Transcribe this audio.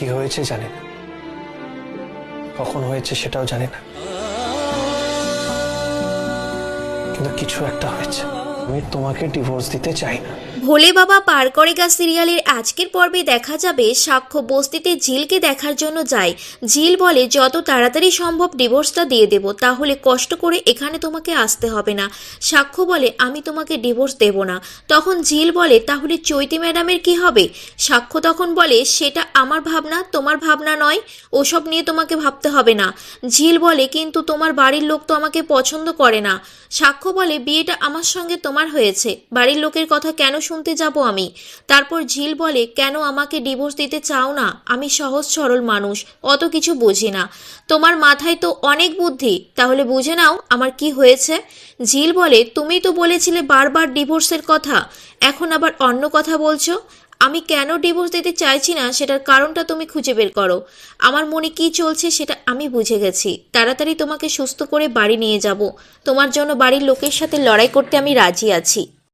কি হয়েছে জানি না, কখন হয়েছে সেটাও জানি না, কিন্তু কিছু একটা হয়েছে। আমি তোমাকে ডিভোর্স দিতে চাই না। ভোলে বাবা পার করেগা সিরিয়ালের আজকের পর্বে দেখা যাবে সাক্ষ্য বস্তিতে ঝিলকে দেখার জন্য যায়। ঝিল বলে যত তাড়াতাড়ি সম্ভব ডিভোর্সটা দিয়ে দেব, তাহলে কষ্ট করে এখানে তোমাকে আসতে হবে না। সাক্ষ্য বলে আমি তোমাকে ডিভোর্স দেব না। তখন ঝিল বলে তাহলে চৈতি ম্যাডামের কি হবে? সাক্ষ্য তখন বলে সেটা আমার ভাবনা, তোমার ভাবনা নয়, ওসব নিয়ে তোমাকে ভাবতে হবে না। ঝিল বলে কিন্তু তোমার বাড়ির লোক তো আমাকে পছন্দ করে না। সাক্ষ্য বলে বিয়েটা আমার সঙ্গে তোমার হয়েছে, বাড়ির লোকের কথা কেন শুনতে যাব আমি? তারপর ঝিল বলে কেন আমাকে ডিভোর্স দিতে চাও না? আমি সহজ সরল মানুষ, অত কিছু বুঝি না। তোমার মাথায় তো অনেক বুদ্ধি, তাহলে বুঝে নাও আমার কি হয়েছে। ঝিল বলে তুমি তো বলেছিলে বারবার ডিভোর্সের কথা, এখন আবার অন্য কথা বলছো। আমি কেন ডিভোর্স দিতে চাইছি না সেটার কারণটা তুমি খুঁজে বের করো। আমার মনে কি চলছে সেটা আমি বুঝে গেছি। তাড়াতাড়ি তোমাকে সুস্থ করে বাড়ি নিয়ে যাব। তোমার জন্য বাড়ির লোকের সাথে লড়াই করতে আমি রাজি আছি।